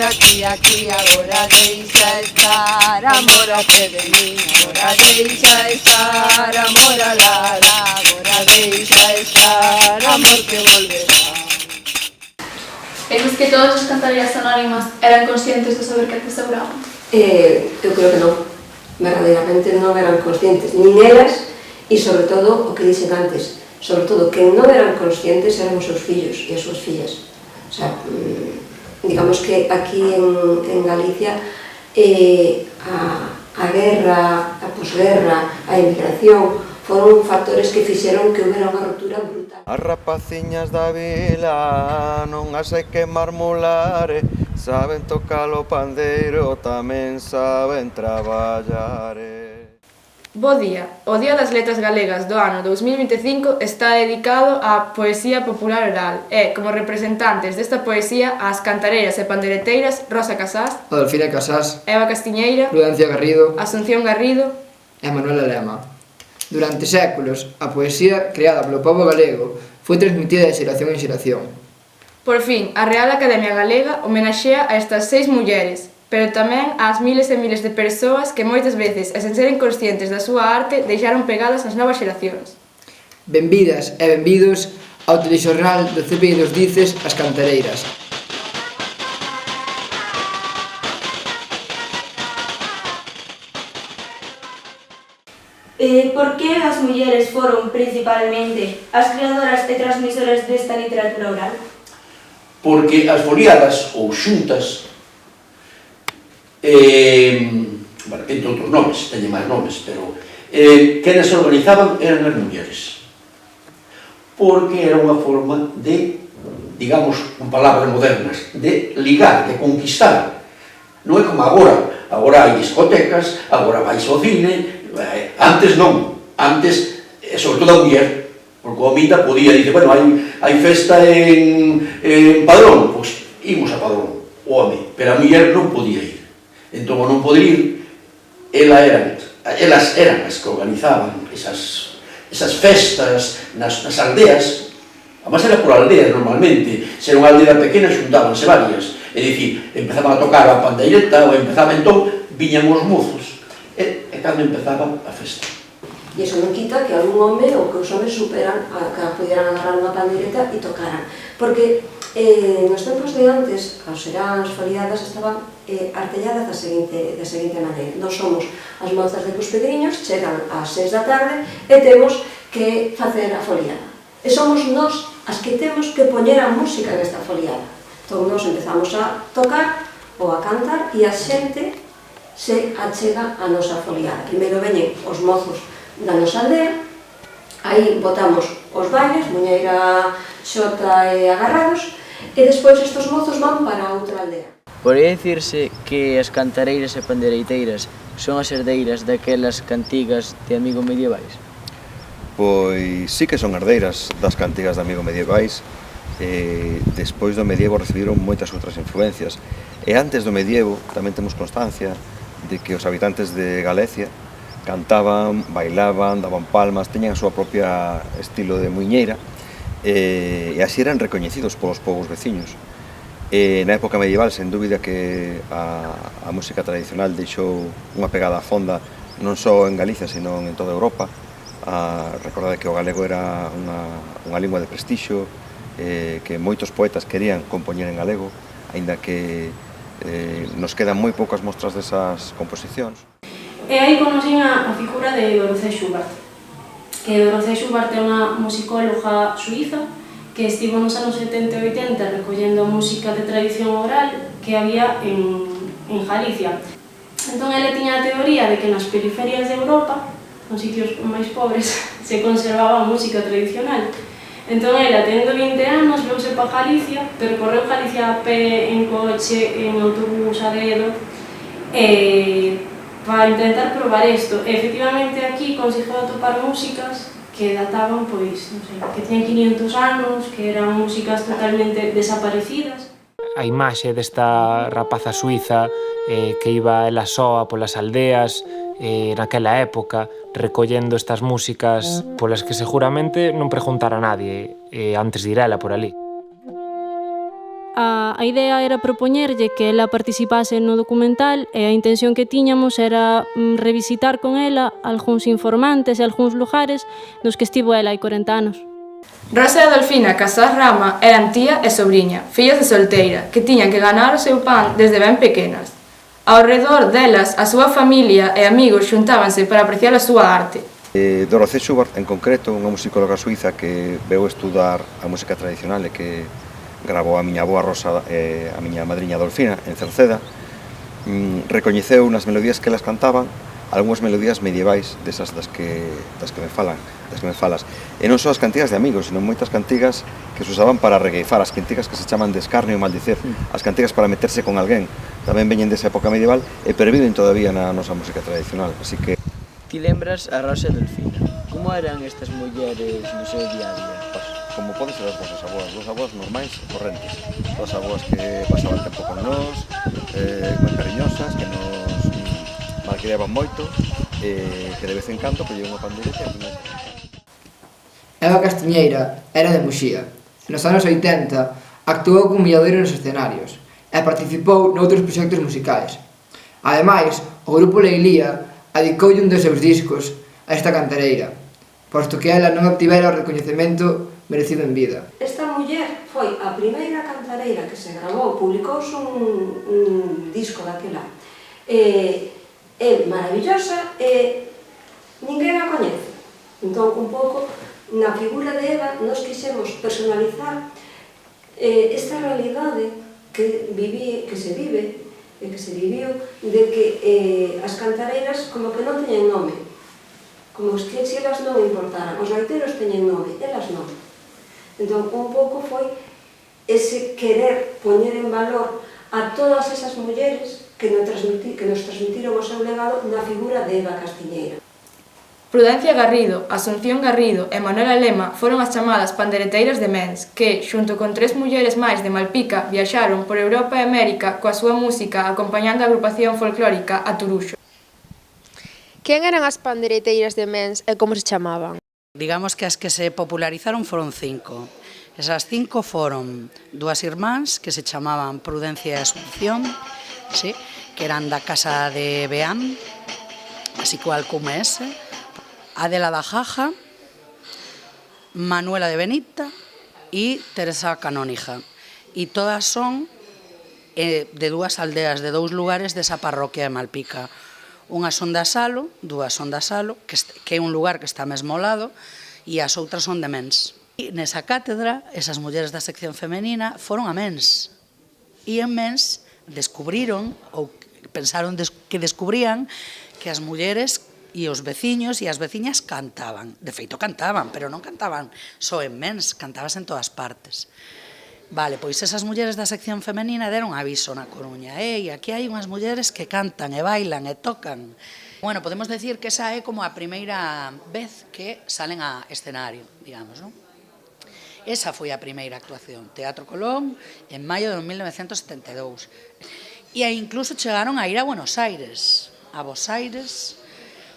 aquí, agora deixa estar. Amor a pé de min, agora deixa estar. Amor a lara, agora deixa estar. Amor que volverá. Pensas que todas as cantareiras anónimas eran conscientes do saber que atesouraban? Eu creo que non. Verdadeiramente non eran conscientes, nin elas, e sobre todo, o que dixen antes, sobre todo, que non eran conscientes eran os seus fillos e as súas fillas. O sea, digamos que aquí en Galicia a guerra, a posguerra, a emigración foron factores que fixeron que houbera unha ruptura brutal. As rapaciñas da vila non as hai que marmolar, saben tocar o pandeiro, tamén saben traballar. Bo día. O Día das Letras Galegas do ano 2025 está dedicado á poesía popular oral e, como representantes desta poesía, ás cantareiras e pandereteiras Rosa Casás, Adolfina Casás, Eva Castiñeira, Prudencia Garrido, Asunción Garrido e Manuela Lema. Durante séculos, a poesía creada polo pobo galego foi transmitida de xeración en xeración. Por fin, a Real Academia Galega homenaxea a estas 6 mulleres, pero tamén ás miles e miles de persoas que moitas veces, e sen seren conscientes da súa arte, deixaron pegadas nas novas xeracións. Benvidas e benvidos ao telexornal do CPI dos Dices, As Cantareiras. Por que as mulleres foron principalmente as creadoras e transmisoras desta literatura oral? Porque as foliadas ou xuntas, entre outros nomes, teñen máis nomes, pero quenes se organizaban eran as mulleres. Porque era unha forma de, digamos, con palabras modernas, de ligar, de conquistar. Non é como agora. Agora hai discotecas, agora vais ao cine. Antes non. Antes, sobre todo a muller, porque a minda podía dicir, bueno, hai festa en Padrón, pois imos a Padrón, o home, pero a muller non podía ir. Entón, non poder ir, elas eran as que organizaban esas festas nas aldeas. Además era por aldeas normalmente, se era unha aldea pequena xuntábanse varias, é dicir, empezaban a tocar a pandeireta, ou empezaba entón, viñan os mozos, e cando empezaba a festa. E iso non quita que algún home ou que os homes superan a que pudieran agarrar unha pandeireta e tocaran. Porque nos tempos de antes, as seráns foliadas estaban artelladas da seguinte maneira. Nós somos as mozas de Cos Pedriños, chegan ás 6 da tarde e temos que facer a foliada. E somos nós as que temos que poñer a música nesta foliada. Entón, nós empezamos a tocar ou a cantar e a xente se achega a nosa foliada. Primeiro veñen os mozos da nosa aldea, aí botamos os bailes, muñeira, xota e agarrados, e despois estes mozos van para outra aldea. Podería dicirse que as cantareiras e pandereiteiras son as herdeiras daquelas cantigas de amigo medievais? Pois sí que son herdeiras das cantigas de amigo medievais. Despois do medievo recibiron moitas outras influencias. E antes do medievo tamén temos constancia de que os habitantes de Galicia cantaban, bailaban, daban palmas, teñan a súa propia estilo de muiñeira, e así eran recoñecidos polos povos veciños. Na época medieval, sen dúbida que a música tradicional deixou unha pegada fonda non só en Galicia, sino en toda Europa. Recordade que o galego era unha lingua de prestixio, que moitos poetas querían compoñer en galego, aínda que nos quedan moi poucas mostras desas composicións. E aí conocín a figura de Dorothea Schubert, que Dorothea Schubert é unha musicóloga suiza que estivo nos anos 70 e 80 recollendo a música de tradición oral que había en Galicia. Entón, ela tiña a teoría de que nas periferias de Europa, nos sitios máis pobres, se conservaba a música tradicional. Entón, ela, tendo 20 anos, veuse para Galicia, percorreu Galicia a pé, en coche, en autobús, a dedo, para intentar probar isto. E, efectivamente, aquí conseguiu atopar músicas que databan, pois, non sei, que tiñan 500 anos, que eran músicas totalmente desaparecidas. A imaxe desta rapaza suiza que iba ela soa polas aldeas naquela época, recollendo estas músicas polas que seguramente non preguntara nadie antes de ir ela por ali. A a idea era propoñerlle que ela participase no documental e a intención que tiñamos era revisitar con ela algúns informantes e algúns lugares nos que estivo ela hai 40 anos. Rosa e Adolfina Casas Rama eran tía e sobriña, fillas de solteira, que tiñan que ganar o seu pan desde ben pequenas. Ao redor delas, a súa familia e amigos xuntábanse para apreciar a súa arte. Dorothée Schubart, en concreto, unha musicóloga suiza que veu estudar a música tradicional e que gravou a miña avoa Rosa e a miña madriña Adolfina en Cerceda, recoñeceu nas melodías que elas cantaban algunhas melodías medievais desas das que me falas. E non só as cantigas de amigos, sino moitas cantigas que se usaban para regueifar, as cantigas que se chaman de escarnio e maldicer, as cantigas para meterse con alguén, tamén veñen desa época medieval e perviven todavía na nosa música tradicional, así que... Ti lembras a Rosa e Adolfina? Como eran estas mulleres no seu día a día? Como poden ser as vosas aboas, dos aboas normais e correntes, dos aboas que pasaban tempo con nós, moi cariñosas, que nos malcriaban moito, que de vez en cando collían unha pandeireta e Eva Castiñeira era de Muxía. Nos anos 80 actuou como milladoiro nos escenarios e participou noutros proxectos musicais. Ademais, o grupo Leilía adicoulle un dos seus discos a esta cantareira, posto que ela non obtivera o recoñecemento merecido en vida. Esta muller foi a primeira cantareira que se gravou, publicouse un disco daquela. É maravillosa e ninguén a coñece. Entón, un pouco, na figura de Eva, nos quixemos personalizar esta realidade que se vive e que se viviu, de que as cantareiras como que non teñen nome, como que se elas non importaran. Os gaiteiros teñen nome, elas non. Entón, un pouco foi ese querer poñer en valor a todas esas mulleres que nos transmitiron o seu legado na figura de Eva Castiñeira. Prudencia Garrido, Asunción Garrido e Manuela Lema foron as chamadas pandereteiras de Mens, que, xunto con 3 mulleres máis de Malpica, viaxaron por Europa e América coa súa música acompañando a agrupación folclórica A Turuxo. Quen eran as pandereteiras de Mens e como se chamaban? Digamos que as que se popularizaron foron 5. Esas 5 foron 2 irmáns que se chamaban Prudencia e Asunción, sí, que eran da casa de Beán, así cual como ese, Adela da Jaja, Manuela de Benita e Teresa Canónija. E todas son de 2 aldeas, de 2 lugares desa parroquia de Malpica. Unhas son da Salo, 2 son da Salo, que é un lugar que está mesmo ao lado, e as outras son de Mens. E nesa cátedra, esas mulleres da sección femenina foron a Mens. E en Mens descubriron, ou pensaron que descubrían, que as mulleres e os veciños e as veciñas cantaban. De feito, cantaban, pero non cantaban só en Mens, cantabas en todas partes. Vale, pois esas mulleres da sección femenina deron aviso na Coruña. E aquí hai unhas mulleres que cantan e bailan e tocan. Bueno, podemos decir que esa é como a primeira vez que salen a escenario, digamos, non? Esa foi a primeira actuación, Teatro Colón, en maio de 1972. E incluso chegaron a ir a Buenos Aires,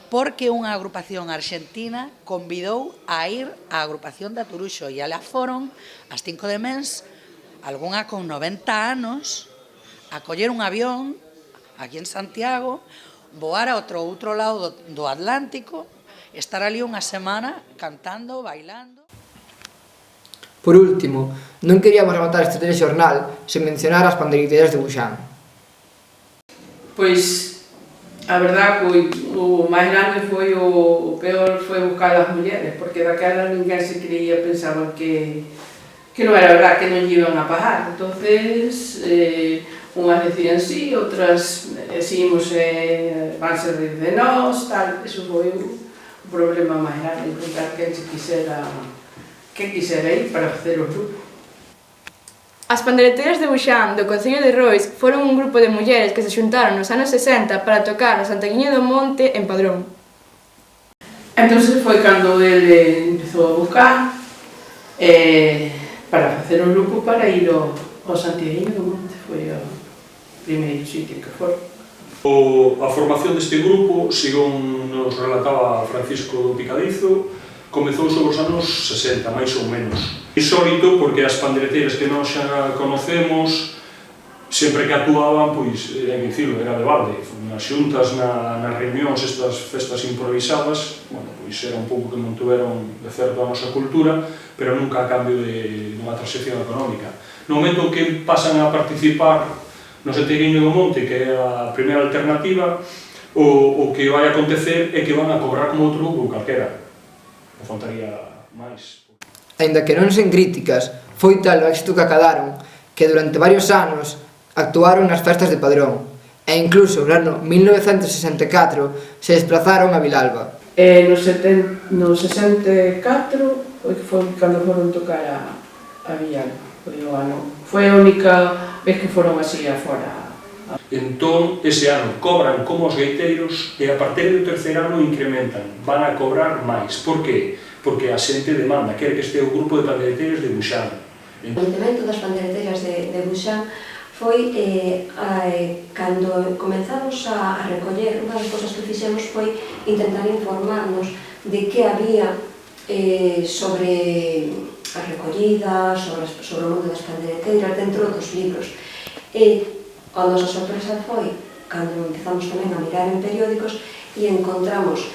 porque unha agrupación argentina convidou a ir á agrupación da Turuxo e alá foron as 5 de Mens, algunha con 90 anos, a coller un avión aquí en Santiago, voar a outro lado do Atlántico, estar ali unha semana cantando, bailando. Por último, non queríamos rematar este telexornal sen mencionar as panderiteiras de Buxán. Pois, a verdad, o máis grande foi o peor foi buscar as mulleres, porque daquela ninguén se creía, pensaban que non era verdad, que non iban a pagar. Entonces, unhas decían sí, outras decimos vanse rir de nós, tal. Eso foi o problema máis grande, encontrar quen se quisera ir para facer o grupo. As pandereteiras de Buxán, do Concello de Rois, foron un grupo de mulleres que se xuntaron nos anos 60 para tocar no Santaguiño do Monte en Padrón. Entón foi cando ele empezou a buscar para facer un grupo para ir ao Santaguiño do Monte. Foi o primeiro sitio que foi. A formación deste grupo, según nos relataba Francisco Picadizo, comezou sobre os anos 60, máis ou menos. Insólito porque as pandereteiras que nós xa conocemos sempre que actuaban, pois, hai que dicirlo, era de balde. Nas xuntas, nas reunións, estas festas improvisadas, bueno, pois era un pouco que mantuveron de certo a nosa cultura, pero nunca a cambio de unha transición económica. No momento que pasan a participar no Seteguiño do Monte, que é a primeira alternativa, o que vai acontecer é que van a cobrar como outro grupo calquera. Non faltaría máis. Aínda que non sen críticas, foi tal o éxito que acadaron que durante varios anos actuaron nas festas de Padrón e incluso no ano 1964 se desplazaron a Vilalba. No 64 foi cando foron tocar a Vilalba. Foi a única vez que foron así afora. Entón, ese ano cobran como os gaiteiros e a partir do terceiro ano incrementan, van a cobrar máis. Por que? Porque a xente demanda, quere que este o grupo de pandeireteiros de Buxán. O incremento das pandeireteiras de Buxán foi cando comenzamos a recoller, unha das cousas que fixemos foi intentar informarnos de que había sobre a recollida, sobre o mundo das pandeireteiras dentro dos libros. E a nosa sorpresa foi cando empezamos tamén a mirar en periódicos e encontramos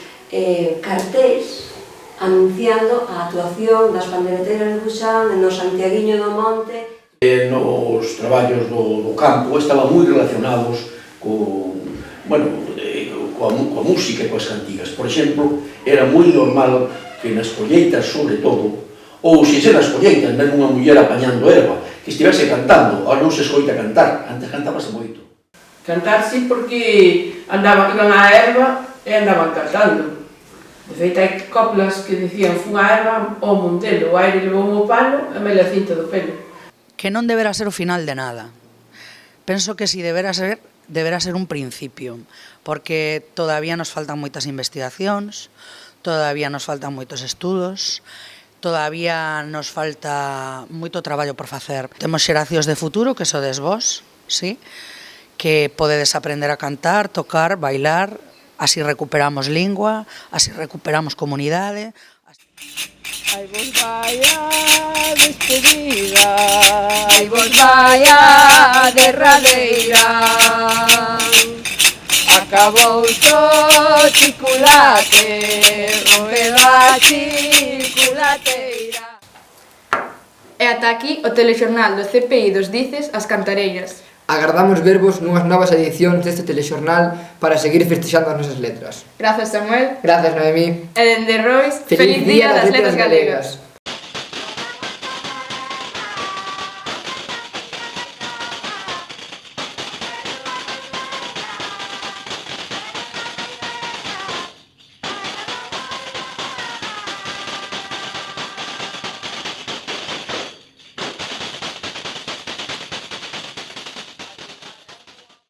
cartéis anunciando a actuación das pandeireteiras de Buxán no Santiaguiño do Monte. Nos traballos do campo estaban moi relacionados coa música e coas cantigas. Por exemplo, era moi normal que nas colleitas, sobre todo, ou se nas colleitas, ven unha muller apañando erva, que estivese cantando, ahora non se escoita cantar, antes cantábase moito. Cantar sí, porque iban á erva e andaban cantando. De feito, hai coplas que dicían fun á erva ao Montelo, o aire levou o palo e me la cinta do pelo. Que non deberá ser o final de nada. Penso que si deberá ser un principio, porque todavía nos faltan moitas investigacións, todavía nos faltan moitos estudos, todavía nos falta moito traballo por facer. Temos xeracións de futuro que sodes vos, sí? Que podedes aprender a cantar, tocar, bailar, así recuperamos lingua, así recuperamos comunidade. Ai vos vai a despedida, ai vos vai a derradeira. Acabou o chocolate, rompeu a chocolateira. E ata aquí o telexornal do CPI dos Dices, As Cantareiras. Agardamos vervos nunhas novas edicións deste telexornal para seguir festexando as nosas letras. Grazas, Samuel. Grazas, Noemí. E dende Rois, feliz día das letras galegas.